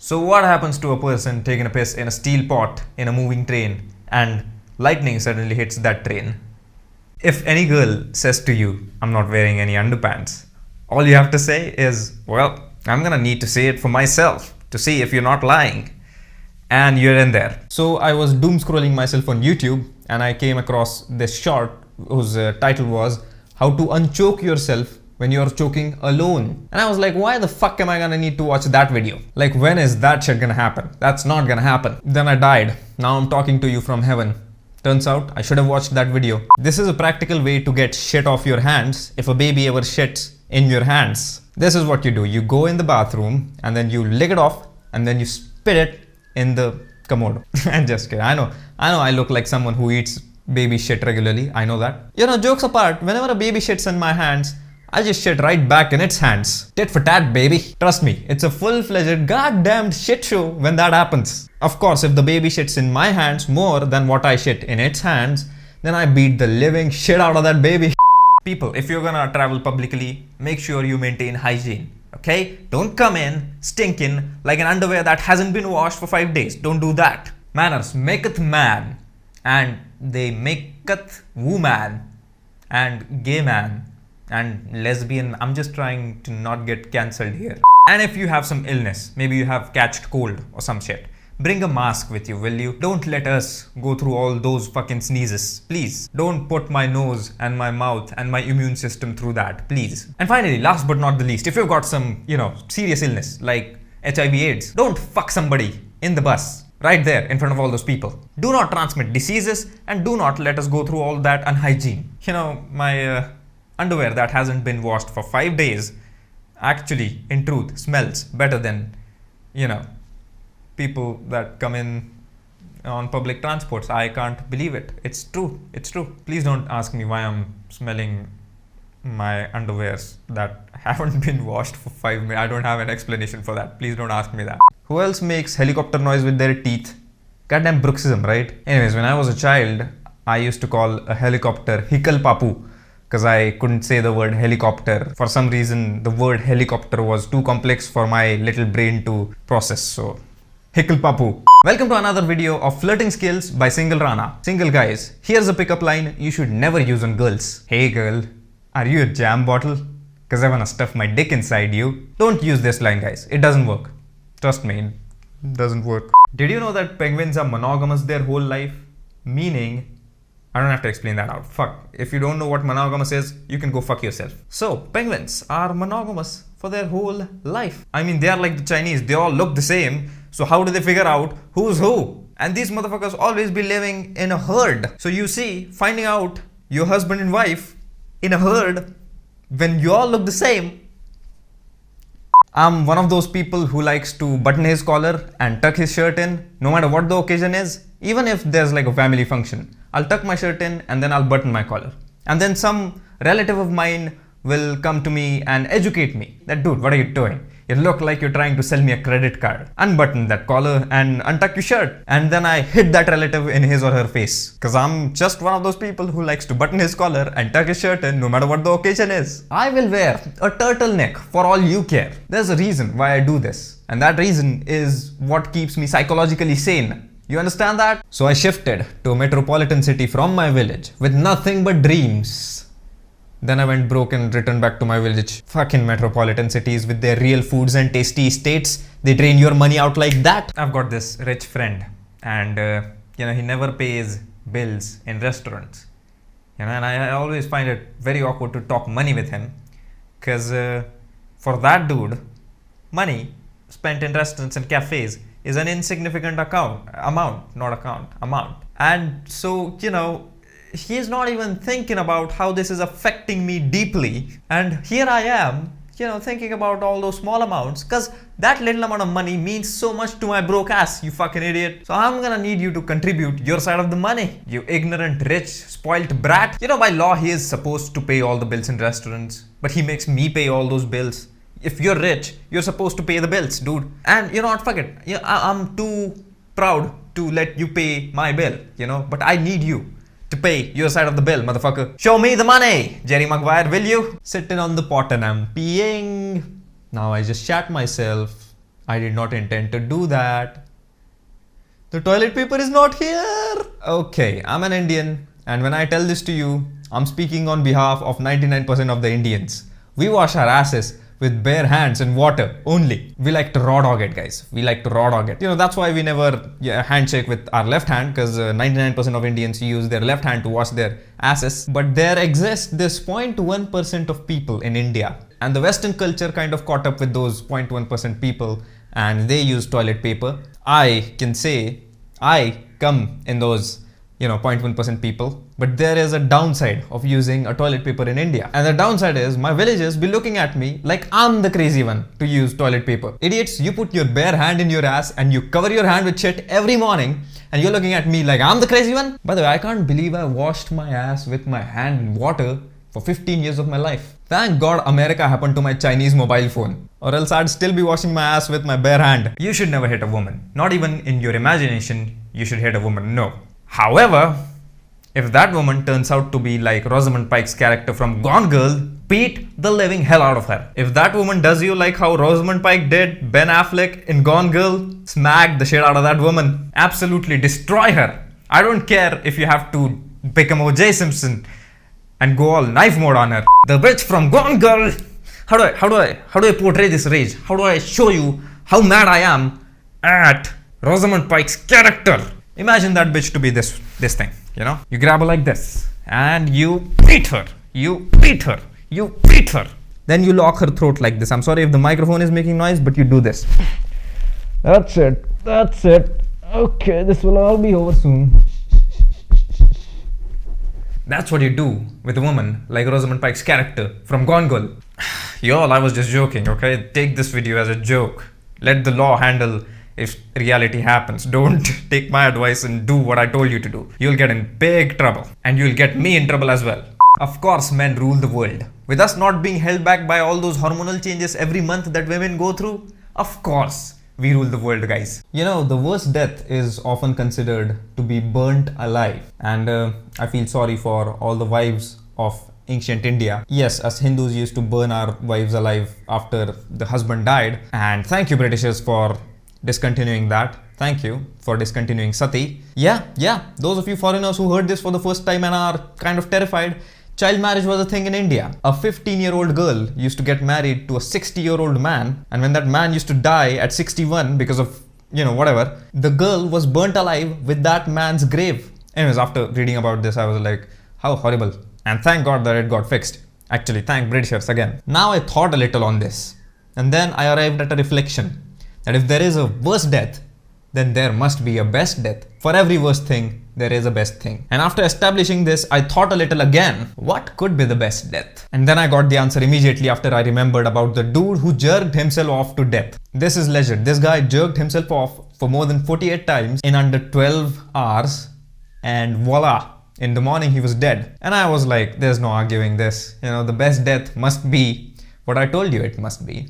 So what happens to a person taking a piss in a steel pot in a moving train and lightning suddenly hits that train? If any girl says to you, I'm not wearing any underpants, all you have to say is, well, I'm gonna need to see it for myself to see if you're not lying. And you're in there. So I was doom scrolling myself on YouTube and I came across this short whose title was How to Unchoke Yourself When You're Choking Alone. And I was like, why the fuck am I gonna need to watch that video? Like, when is that shit gonna happen? That's not gonna happen. Then I died. Now I'm talking to you from heaven. Turns out I should have watched that video. This is a practical way to get shit off your hands if a baby ever shits in your hands. This is what you do. You go in the bathroom and then you lick it off and then you spit it in the commode. I'm just kidding. I know I look like someone who eats baby shit regularly. I know that. You know, jokes apart, whenever a baby shits in my hands, I just shit right back in its hands. Tit for tat, baby. Trust me, it's a full-fledged goddamn shit show when that happens. Of course, if the baby shits in my hands more than what I shit in its hands, then I beat the living shit out of that baby. People, if you're gonna travel publicly, make sure you maintain hygiene. Okay? Don't come in stinking like an underwear that hasn't been washed for 5 days. Don't do that. Manners maketh man, and they maketh woman, and gay man, and lesbian. I'm just trying to not get cancelled here. And if you have some illness, maybe you have catched cold or some shit, bring a mask with you, will you? Don't let us go through all those fucking sneezes. Please. Don't put my nose and my mouth and my immune system through that. Please. And finally, last but not the least, if you've got some, serious illness like HIV/AIDS, don't fuck somebody in the bus right there in front of all those people. Do not transmit diseases and do not let us go through all that unhygiene. My underwear that hasn't been washed for 5 days actually, in truth, smells better than, people that come in on public transports. I can't believe it. It's true. It's true. Please don't ask me why I'm smelling my underwears that haven't been washed for 5 minutes. I don't have an explanation for that. Please don't ask me that. Who else makes helicopter noise with their teeth? Goddamn bruxism, right? Anyways, when I was a child, I used to call a helicopter Hikal Papu because I couldn't say the word helicopter. For some reason, the word helicopter was too complex for my little brain to process. So Hikal Papu. Welcome to another video of flirting skills by Single Rana. Single guys, here's a pickup line you should never use on girls. Hey girl, are you a jam bottle? Cause I wanna stuff my dick inside you. Don't use this line, guys. It doesn't work. Trust me, it doesn't work. Did you know that penguins are monogamous their whole life? Meaning, I don't have to explain that out. Fuck. If you don't know what monogamous is, you can go fuck yourself. So, penguins are monogamous for their whole life. I mean, they are like the Chinese. They all look the same. So how do they figure out who's who? And these motherfuckers always be living in a herd. So you see, finding out your husband and wife in a herd when you all look the same. I'm one of those people who likes to button his collar and tuck his shirt in, no matter what the occasion is. Even if there's like a family function, I'll tuck my shirt in and then I'll button my collar. And then some relative of mine will come to me and educate me that, dude, what are you doing? You look like you're trying to sell me a credit card. Unbutton that collar and untuck your shirt. And then I hit that relative in his or her face. Cause I'm just one of those people who likes to button his collar and tuck his shirt in no matter what the occasion is. I will wear a turtleneck for all you care. There's a reason why I do this. And that reason is what keeps me psychologically sane. You understand that? So I shifted to a metropolitan city from my village with nothing but dreams. Then I went broke and returned back to my village. Fucking metropolitan cities with their real foods and tasty estates. They drain your money out like that. I've got this rich friend and he never pays bills in restaurants. And I always find it very awkward to talk money with him. Cause for that dude, money spent in restaurants and cafes is an insignificant amount. And so, he's not even thinking about how this is affecting me deeply. And here I am, thinking about all those small amounts because that little amount of money means so much to my broke ass, you fucking idiot. So I'm gonna need you to contribute your side of the money, you ignorant, rich, spoilt brat. By law, he is supposed to pay all the bills in restaurants, but he makes me pay all those bills. If you're rich, you're supposed to pay the bills, dude. And you know what, fuck it. I'm too proud to let you pay my bill, but I need you to pay your side of the bill, motherfucker. Show me the money, Jerry Maguire, will you? Sitting on the pot and I'm peeing. Now I just shat myself. I did not intend to do that. The toilet paper is not here. Okay, I'm an Indian, and when I tell this to you, I'm speaking on behalf of 99% of the Indians. We wash our asses with bare hands and water only. We like to raw dog it, guys. We like to raw dog it. That's why we never handshake with our left hand, because 99% of Indians use their left hand to wash their asses. But there exists this 0.1% of people in India, and the Western culture kind of caught up with those 0.1% people, and they use toilet paper. I can say I come in those 0.1% people. But there is a downside of using a toilet paper in India. And the downside is my villagers be looking at me like I'm the crazy one to use toilet paper. Idiots, you put your bare hand in your ass and you cover your hand with shit every morning, and you're looking at me like I'm the crazy one? By the way, I can't believe I washed my ass with my hand in water for 15 years of my life. Thank God America happened to my Chinese mobile phone, or else I'd still be washing my ass with my bare hand. You should never hit a woman. Not even in your imagination you should hit a woman, no. However, if that woman turns out to be like Rosamund Pike's character from Gone Girl, beat the living hell out of her. If that woman does you like how Rosamund Pike did Ben Affleck in Gone Girl, smack the shit out of that woman. Absolutely destroy her. I don't care if you have to become O.J. Simpson and go all knife mode on her. The bitch from Gone Girl. How do I portray this rage? How do I show you how mad I am at Rosamund Pike's character? Imagine that bitch to be this thing, You grab her like this and you beat her. You beat her. You beat her. Then you lock her throat like this. I'm sorry if the microphone is making noise, but you do this. That's it. That's it. Okay, this will all be over soon. That's what you do with a woman like Rosamund Pike's character from Gone Girl. Y'all, I was just joking, okay? Take this video as a joke. Let the law handle if reality happens. Don't take my advice and do what I told you to do. You'll get in big trouble. And you'll get me in trouble as well. Of course, men rule the world. With us not being held back by all those hormonal changes every month that women go through, of course, we rule the world, guys. The worst death is often considered to be burnt alive. And I feel sorry for all the wives of ancient India. Yes, us Hindus used to burn our wives alive after the husband died. And thank you, Britishers, for discontinuing that. Thank you for discontinuing Sati. Yeah, those of you foreigners who heard this for the first time and are kind of terrified, child marriage was a thing in India. A 15-year-old girl used to get married to a 60-year-old man, and when that man used to die at 61 because of, whatever, the girl was burnt alive with that man's grave. Anyways, after reading about this, I was like, how horrible. And thank God that it got fixed. Actually, thank Britishers again. Now I thought a little on this, and then I arrived at a reflection that if there is a worst death, then there must be a best death. For every worst thing, there is a best thing. And after establishing this, I thought a little again, what could be the best death? And then I got the answer immediately after I remembered about the dude who jerked himself off to death. This is legend. This guy jerked himself off for more than 48 times in under 12 hours, and voila, in the morning he was dead. And I was like, there's no arguing this. The best death must be what I told you it must be.